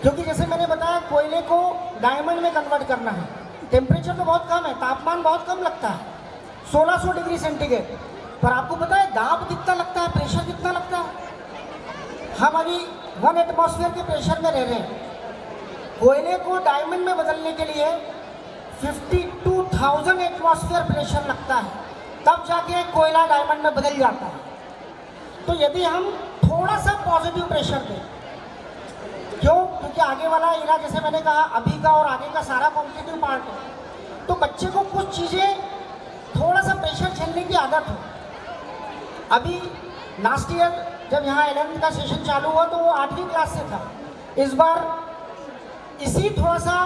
क्योंकि जैसे मैंने बताया कोयले को डायमंड में कन्वर्ट करना है, टेम्परेचर तो बहुत कम है, तापमान बहुत कम लगता है 1600 डिग्री सेंटीग्रेड, पर आपको पता है दाब कितना लगता है, प्रेशर कितना लगता है। हम अभी 1 एटमॉस्फेयर के प्रेशर में रह रहे हैं। कोयले को डायमंड में बदलने के लिए 52,000 एटमॉस्फेयर प्रेशर लगता है, तब जाके कोयला डायमंड में बदल जाता है। तो यदि हम थोड़ा सा पॉजिटिव प्रेशर दें, क्यों? क्योंकि आगे वाला इरा, जैसे मैंने कहा, अभी का और आगे का सारा कॉम्पिटिटिव पार्ट है, तो बच्चे को कुछ चीज़ें थोड़ा सा प्रेशर झेलने की आदत हो। अभी लास्ट ईयर जब यहाँ 11th का सेशन चालू हुआ तो वो 8वीं क्लास से था। इस बार इसी थोड़ा सा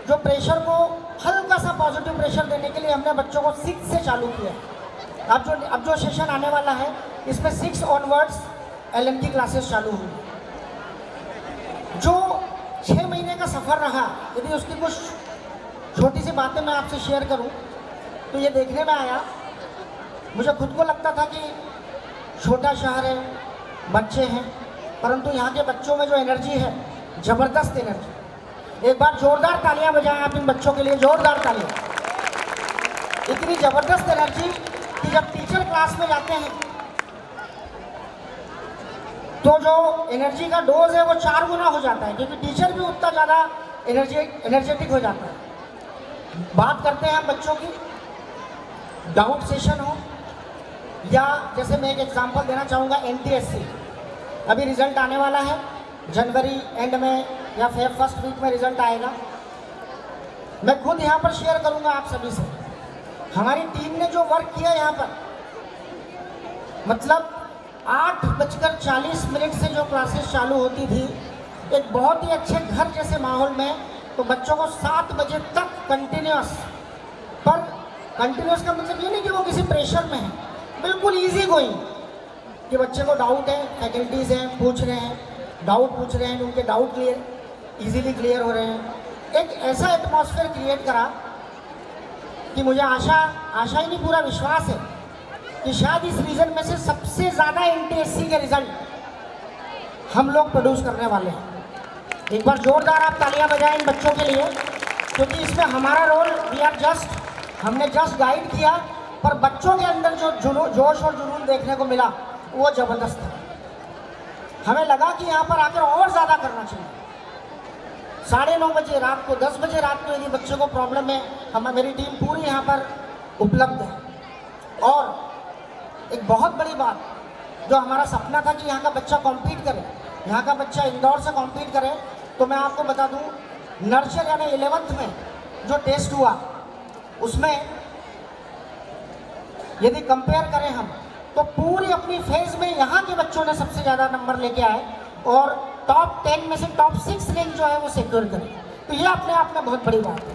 जो प्रेशर को हल्का सा पॉजिटिव प्रेशर देने के लिए हमने बच्चों को 6 से चालू किया। अब जो सेशन आने वाला है इसमें 6 ऑनवर्ड्स LM की क्लासेस चालू हुई। जो 6 महीने का सफ़र रहा, यदि उसकी कुछ छोटी सी बातें मैं आपसे शेयर करूं तो ये देखने में आया, मुझे खुद को लगता था कि छोटा शहर है, बच्चे हैं, परंतु यहाँ के बच्चों में जो एनर्जी है, ज़बरदस्त एनर्जी। एक बार जोरदार तालियां बजाएं आप इन बच्चों के लिए, जोरदार तालियां। इतनी ज़बरदस्त एनर्जी कि जब टीचर क्लास में जाते हैं तो जो एनर्जी का डोज है वो 4 गुना हो जाता है, क्योंकि टीचर भी उतना ज़्यादा एनर्जेटिक हो जाता है। बात करते हैं हम बच्चों की, डाउट सेशन हो, या जैसे मैं एक एग्जांपल देना चाहूँगा, NTSC अभी रिजल्ट आने वाला है, जनवरी एंड में या फेब फर्स्ट वीक में रिजल्ट आएगा। मैं खुद यहाँ पर शेयर करूँगा आप सभी से, हमारी टीम ने जो वर्क किया यहाँ पर, मतलब 8:40 से जो क्लासेस चालू होती थी, एक बहुत ही अच्छे घर जैसे माहौल में, तो बच्चों को 7 बजे तक कंटिन्यूस, पर कंटिन्यूस का मतलब ये नहीं कि वो किसी प्रेशर में है, बिल्कुल इजी गोइंग, कि बच्चे को डाउट है, फैकल्टीज़ हैं, पूछ रहे हैं, डाउट पूछ रहे हैं, उनके डाउट इजीली क्लियर हो रहे हैं। एक ऐसा एटमॉस्फेयर क्रिएट करा कि मुझे आशा ही नहीं, पूरा विश्वास है कि शायद इस रीजन में से सबसे ज़्यादा NTSC के रिजल्ट हम लोग प्रोड्यूस करने वाले हैं। एक बार जोरदार आप तालियां बजाएं इन बच्चों के लिए, क्योंकि इसमें हमारा रोल, हमने जस्ट गाइड किया, पर बच्चों के अंदर जो जोश और जुनून देखने को मिला वो ज़बरदस्त है। हमें लगा कि यहाँ पर आकर और ज़्यादा करना चाहिए। 9:30 बजे रात को, 10 बजे रात को यदि बच्चों को प्रॉब्लम है, मेरी टीम पूरी यहाँ पर उपलब्ध है। और एक बहुत बड़ी बात, जो हमारा सपना था कि यहाँ का बच्चा कॉम्पीट करे, यहाँ का बच्चा इंदौर से कॉम्पीट करे, तो मैं आपको बता दूँ, नर्सरी यानी 11th में जो टेस्ट हुआ उसमें यदि कंपेयर करें हम, तो पूरी अपनी फेज में यहाँ के बच्चों ने सबसे ज़्यादा नंबर लेके आए और टॉप 10 में से टॉप 6 रैंक जो है वो सिक्योर करें। तो ये अपने आप में बहुत बड़ी बात है।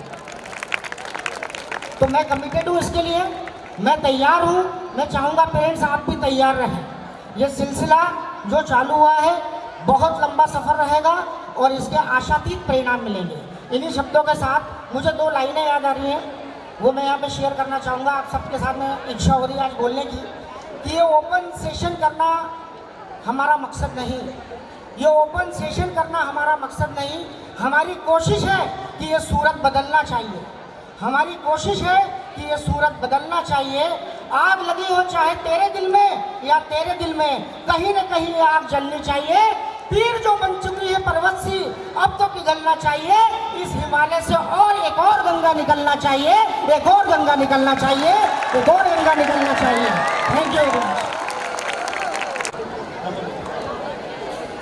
तो मैं कमिटेड हूँ इसके लिए, मैं तैयार हूँ, मैं चाहूँगा पेरेंट्स आप भी तैयार रहें। ये सिलसिला जो चालू हुआ है बहुत लंबा सफ़र रहेगा और इसके आशातीत परिणाम मिलेंगे। इन्हीं शब्दों के साथ मुझे 2 लाइनें याद आ रही हैं, वो मैं यहाँ पे शेयर करना चाहूँगा आप सबके साथ। में इच्छा हो रही है आज बोलने की कि ये ओपन सेशन करना हमारा मकसद नहीं, ये ओपन सेशन करना हमारा मकसद नहीं। हमारी कोशिश है कि ये सूरत बदलना चाहिए, हमारी कोशिश है कि ये सूरत बदलना चाहिए। आग लगी हो चाहे तेरे दिल में या तेरे दिल में, कहीं न कहीं ये आग जलनी चाहिए। तीर जो बन चुकी है पर्वत सी, अब तो पिघलना चाहिए। इस हिमालय से और एक और गंगा निकलना चाहिए, एक और गंगा निकलना चाहिए, एक और गंगा निकलना चाहिए। Thank you,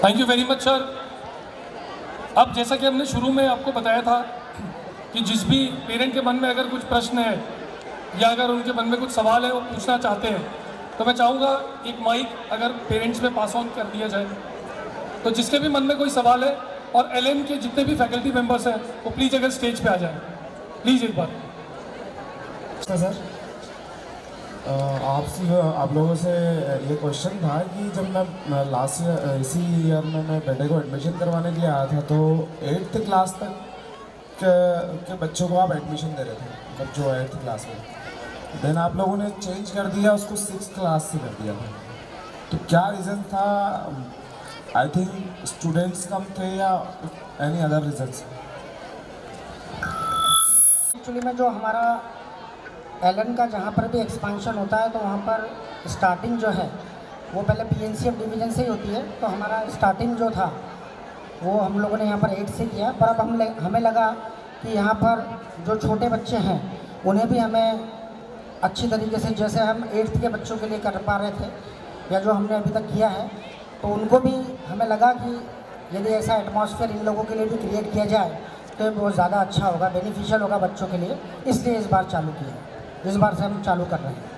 thank you very much sir. अब जैसा कि हमने शुरू में आपको बताया था कि जिस भी पेरेंट के मन में अगर कुछ प्रश्न है या अगर उनके मन में कुछ सवाल है वो पूछना चाहते हैं, तो मैं चाहूँगा एक माइक अगर पेरेंट्स में पास ऑन कर दिया जाए, तो जिसके भी मन में कोई सवाल है और LM के जितने भी फैकल्टी मेंबर्स हैं वो प्लीज़ अगर स्टेज पे आ जाएं, प्लीज़ एक बार। सर आप लोगों से ये क्वेश्चन था कि जब मैं लास्ट ईयर, इसी ईयर में मैं बेटे को एडमिशन करवाने के लिए आया था, तो 8th क्लास तक के बच्चों को आप एडमिशन दे रहे थे, मतलब जो 8th क्लास में। देन आप लोगों ने चेंज कर दिया, उसको 6th क्लास से कर दिया था। तो क्या रीज़न था आई थिंक स्टूडेंट्स कम थे या एनी अदर रीजंस? एक्चुअली में जो हमारा एलन का जहाँ पर भी एक्सपांशन होता है तो वहाँ पर स्टार्टिंग जो है वो पहले PNCF डिवीज़न से ही होती है। तो हमारा स्टार्टिंग जो था वो हम लोगों ने यहाँ पर 8 से किया, पर अब हमें लगा कि यहाँ पर जो छोटे बच्चे हैं उन्हें भी हमें अच्छी तरीके से, जैसे हम 8th के बच्चों के लिए कर पा रहे थे या जो हमने अभी तक किया है, तो उनको भी हमें लगा कि यदि ऐसा एटमॉस्फेयर इन लोगों के लिए भी क्रिएट किया जाए तो बहुत ज़्यादा अच्छा होगा, बेनिफिशियल होगा बच्चों के लिए। इसलिए इस बार चालू किया है, इस बार से हम चालू कर रहे हैं।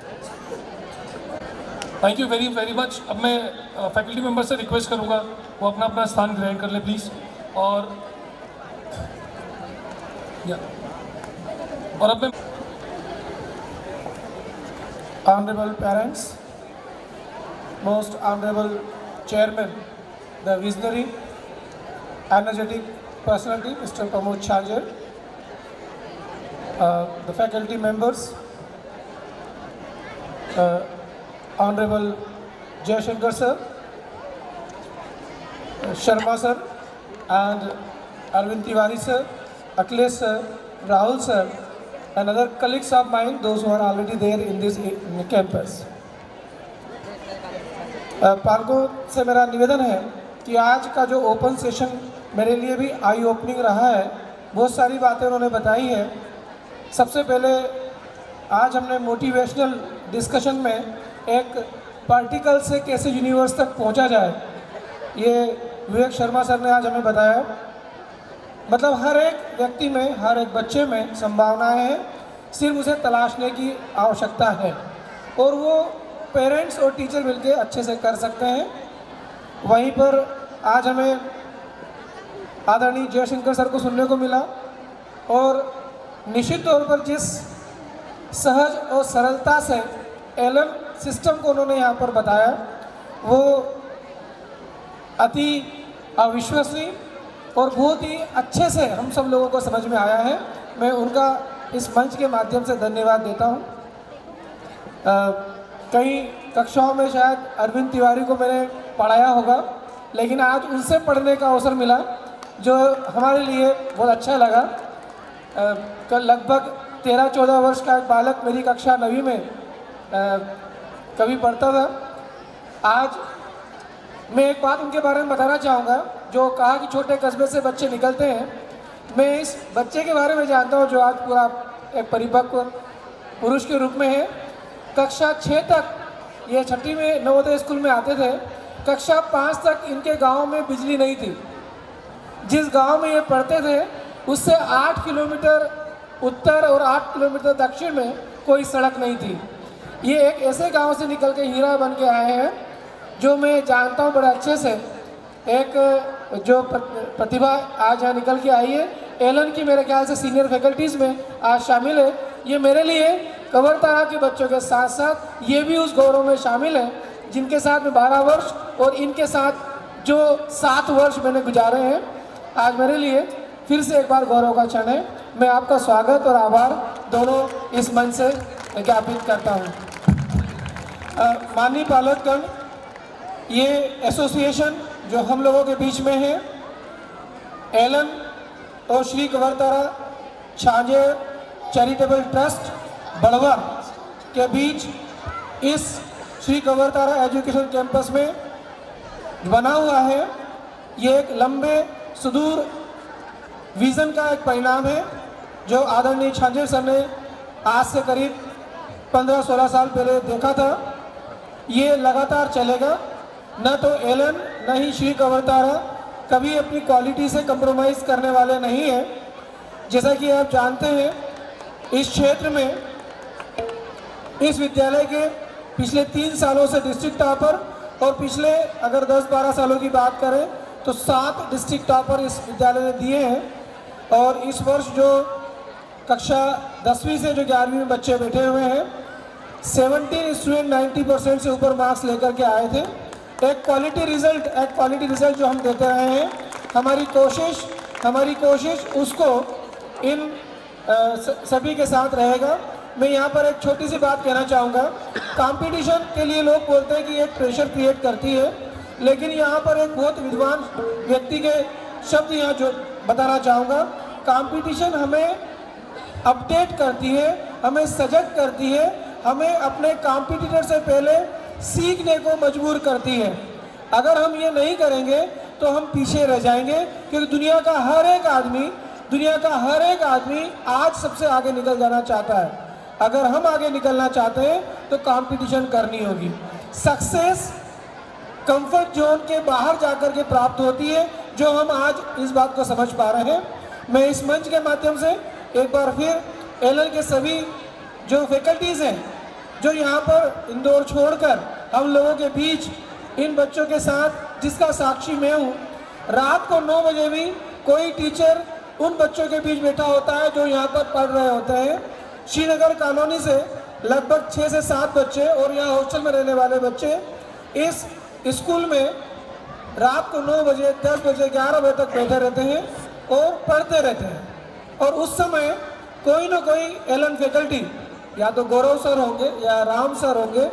Thank you very very much. अब मैं फैकल्टी मेंबर से रिक्वेस्ट करूंगा वो अपना अपना स्थान ग्रहण कर ले प्लीज़। और अब मैं Honorable parents, most honorable chairman, the visionary, energetic personality, Mr. Pramod Charger, the faculty members, Honorable Jayashankar sir, Sharma sir, and Arvind Tiwari sir, Akhilesh sir, Rahul sir, and other colleagues of mine, those who are already there in this campus. पार्को से मेरा निवेदन है कि आज का जो open session मेरे लिए भी आई ओपनिंग रहा है। बहुत सारी बातें उन्होंने बताई है। सबसे पहले आज हमने मोटिवेशनल डिस्कशन में एक पार्टिकल से कैसे यूनिवर्स तक पहुंचा जाए, ये विवेक शर्मा सर ने आज हमें बताया। मतलब हर एक व्यक्ति में, हर एक बच्चे में संभावनाएं हैं, सिर्फ उसे तलाशने की आवश्यकता है और वो पेरेंट्स और टीचर मिलकर अच्छे से कर सकते हैं। वहीं पर आज हमें आदरणीय जयशंकर सर को सुनने को मिला और निश्चित तौर पर जिस सहज और सरलता से एलन सिस्टम को उन्होंने यहाँ पर बताया वो अति अविश्वसनीय और बहुत ही अच्छे से हम सब लोगों को समझ में आया है। मैं उनका इस मंच के माध्यम से धन्यवाद देता हूँ। कई कक्षाओं में शायद अरविंद तिवारी को मैंने पढ़ाया होगा, लेकिन आज उनसे पढ़ने का अवसर मिला जो हमारे लिए बहुत अच्छा लगा। कल लगभग 13-14 वर्ष का एक बालक मेरी कक्षा 9वीं में कभी पढ़ता था। आज मैं एक बात उनके बारे में बताना चाहूँगा, जो कहा कि छोटे कस्बे से बच्चे निकलते हैं। मैं इस बच्चे के बारे में जानता हूँ जो आज पूरा एक परिपक्व पुरुष के रूप में है। कक्षा 6 तक ये 6वीं में नवोदय स्कूल में आते थे। कक्षा 5 तक इनके गांव में बिजली नहीं थी। जिस गांव में ये पढ़ते थे उससे 8 किलोमीटर उत्तर और 8 किलोमीटर दक्षिण में कोई सड़क नहीं थी। ये एक ऐसे गांव से निकल के हीरा बन के आए हैं जो मैं जानता हूँ बड़े अच्छे से। एक जो प्रतिभा आज यहाँ निकल के आई है, एलन की मेरे ख्याल से सीनियर फैकल्टीज़ में आज शामिल है। ये मेरे लिए कवरतारा के बच्चों के साथ साथ ये भी उस गौरव में शामिल है जिनके साथ में 12 वर्ष और इनके साथ जो 7 वर्ष मैंने गुजारे हैं। आज मेरे लिए फिर से एक बार गौरव का क्षण है। मैं आपका स्वागत और आभार दोनों इस मंच से ज्ञापित करता हूँ। माननीय पालकगण, ये एसोसिएशन जो हम लोगों के बीच में है, एलन और श्री कवरतारा छांजे चैरिटेबल ट्रस्ट बड़वा के बीच इस श्री कवरतारा एजुकेशन कैंपस में बना हुआ है। ये एक लंबे सुदूर विज़न का एक परिणाम है जो आदरणीय छांजे सर ने आज से करीब 15-16 साल पहले देखा था। ये लगातार चलेगा। न तो एलन न ही श्री कवरतारा कभी अपनी क्वालिटी से कंप्रोमाइज़ करने वाले नहीं हैं। जैसा कि आप जानते हैं, इस क्षेत्र में इस विद्यालय के पिछले 3 सालों से डिस्ट्रिक्ट टॉपर और पिछले अगर 10-12 सालों की बात करें तो 7 डिस्ट्रिक्ट टॉपर इस विद्यालय ने दिए हैं। और इस वर्ष जो कक्षा 10वीं से जो 11वीं में बच्चे बैठे हुए हैं, 17 स्टूडेंट 90% से ऊपर मार्क्स लेकर के आए थे। एक क्वालिटी रिजल्ट जो हम देते रहे हैं। हमारी कोशिश उसको इन सभी के साथ रहेगा। मैं यहाँ पर एक छोटी सी बात कहना चाहूँगा। कंपटीशन के लिए लोग बोलते हैं कि एक प्रेशर क्रिएट करती है, लेकिन यहाँ पर एक बहुत विद्वान व्यक्ति के शब्द यहाँ जो बताना चाहूँगा। कंपटीशन हमें अपडेट करती है, हमें सजग करती है, हमें अपने कॉम्पिटिटर से पहले सीखने को मजबूर करती है। अगर हम ये नहीं करेंगे तो हम पीछे रह जाएंगे, क्योंकि दुनिया का हर एक आदमी आज सबसे आगे निकल जाना चाहता है। अगर हम आगे निकलना चाहते हैं तो कंपटीशन करनी होगी। सक्सेस कंफर्ट जोन के बाहर जाकर के प्राप्त होती है, जो हम आज इस बात को समझ पा रहे हैं। मैं इस मंच के माध्यम से एक बार फिर एलएन के सभी जो फैकल्टीज़ हैं, जो यहाँ पर इंदौर छोड़कर हम लोगों के बीच इन बच्चों के साथ, जिसका साक्षी मैं हूँ, रात को 9 बजे भी कोई टीचर उन बच्चों के बीच बैठा होता है जो यहाँ पर पढ़ रहे होते हैं। श्रीनगर कॉलोनी से लगभग 6 से 7 बच्चे और यहाँ हॉस्टल में रहने वाले बच्चे इस स्कूल में रात को 9 बजे, 10 बजे, 11 बजे तक बैठे रहते हैं और पढ़ते रहते हैं। और उस समय कोई ना कोई एलएन फैकल्टी, या तो गौरव सर होंगे, या राम सर होंगे,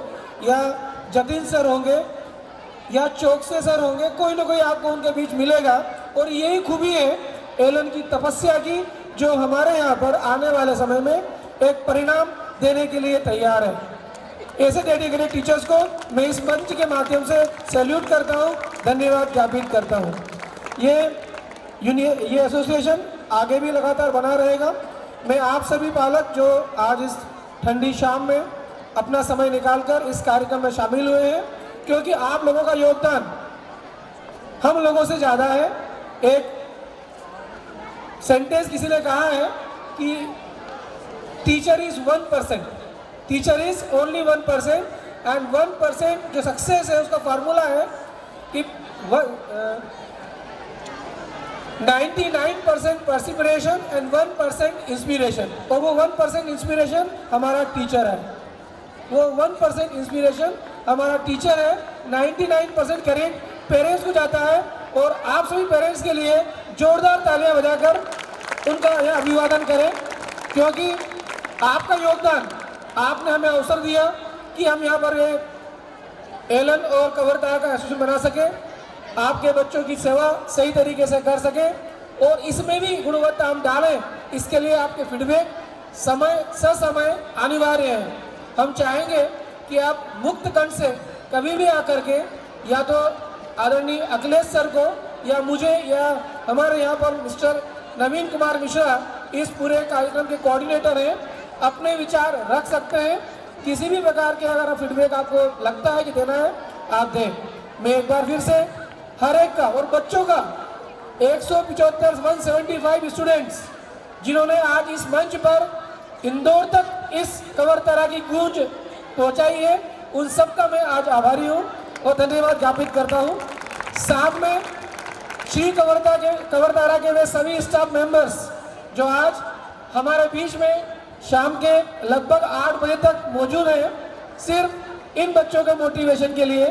या जतिन सर होंगे, या चौकसे सर होंगे, कोई ना कोई आपको उनके बीच मिलेगा। और यही खूबी है एलएन की तपस्या की, जो हमारे यहाँ पर आने वाले समय में एक परिणाम देने के लिए तैयार है। ऐसे डेडिकेटेड टीचर्स को मैं इस मंच के माध्यम से सैल्यूट करता हूँ, धन्यवाद ज्ञापित करता हूँ। ये एसोसिएशन आगे भी लगातार बना रहेगा। मैं आप सभी पालक जो आज इस ठंडी शाम में अपना समय निकालकर इस कार्यक्रम में शामिल हुए हैं, क्योंकि आप लोगों का योगदान हम लोगों से ज़्यादा है। एक सेंटेंस किसी ने कहा है कि teacher is 1%, teacher is only 1%, and 1% जो सक्सेस है उसका फार्मूला है कि 99% परसिपरेशन एंड 1% इंस्पिरेशन। और वो 1% इंस्पिरेशन हमारा टीचर है, वो 1% इंस्पिरेशन हमारा टीचर है। 99% क्रेडिट पेरेंट्स को जाता है। और आप सभी पेरेंट्स के लिए जोरदार तालियां बजाकर उनका यह अभिवादन करें, क्योंकि आपका योगदान, आपने हमें अवसर दिया कि हम यहाँ पर एलएन और कवर्धा का एसोसिएशन बना सके, आपके बच्चों की सेवा सही तरीके से कर सके और इसमें भी गुणवत्ता हम डालें। इसके लिए आपके फीडबैक समय ससमय अनिवार्य है। हम चाहेंगे कि आप मुक्त कंठ से कभी भी आकर के, या तो आदरणीय अखिलेश सर को, या मुझे, या हमारे यहाँ पर मिस्टर नवीन कुमार मिश्रा इस पूरे कार्यक्रम के कोऑर्डिनेटर हैं, अपने विचार रख सकते हैं। किसी भी प्रकार के अगर फीडबैक आपको लगता है कि देना है, आप दें। मैं एक बार फिर से हर एक का और बच्चों का 175 स्टूडेंट्स जिन्होंने आज इस मंच पर इंदौर तक इस कवर्धा की गूंज पहुंचाई है, उन सब का मैं आज आभारी हूं और धन्यवाद ज्ञापित करता हूं। साथ में श्री कवर्धा के वे सभी स्टाफ मेंबर्स जो आज हमारे बीच में शाम के लगभग 8 बजे तक मौजूद हैं, सिर्फ इन बच्चों के मोटिवेशन के लिए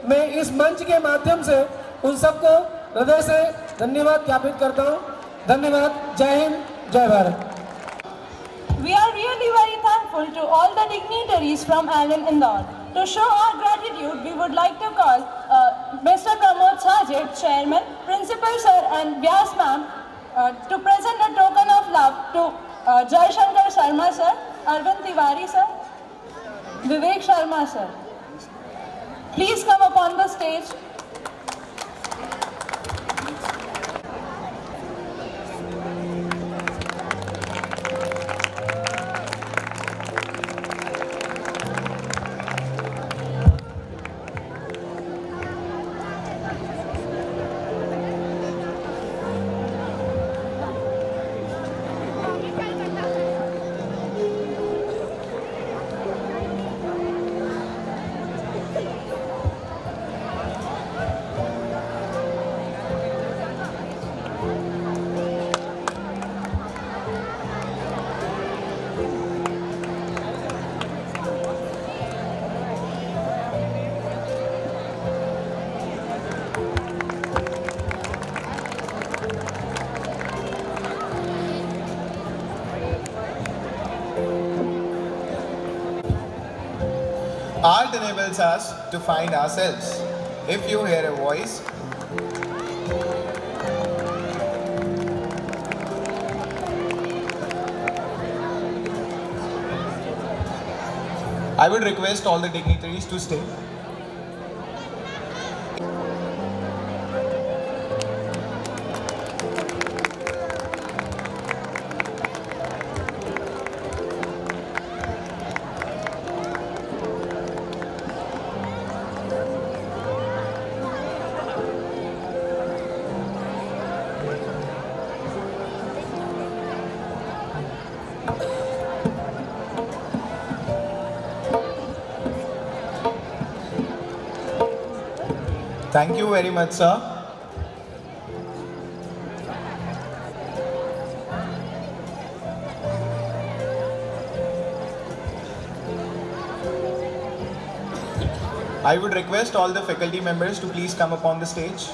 मैं इस मंच के माध्यम से उन सबको हृदय से धन्यवाद ज्ञापित करता हूँ। धन्यवाद। जय हिंद, जय Bharat. We are really very thankful to all the dignitaries from Allen Indore. To show our gratitude, we would like to call Mr. Pramod Sajet, Chairman, Principal Sir and Vyas Ma'am to present a token of love to Jai Shankar Sharma Sir, Arvind Tiwari Sir, Vivek Sharma Sir. Please come upon the stage. Art enables us to find ourselves. if you hear a voice, I would request all the dignitaries to stay. Thank you very much, sir. I would request all the faculty members to please come upon the stage.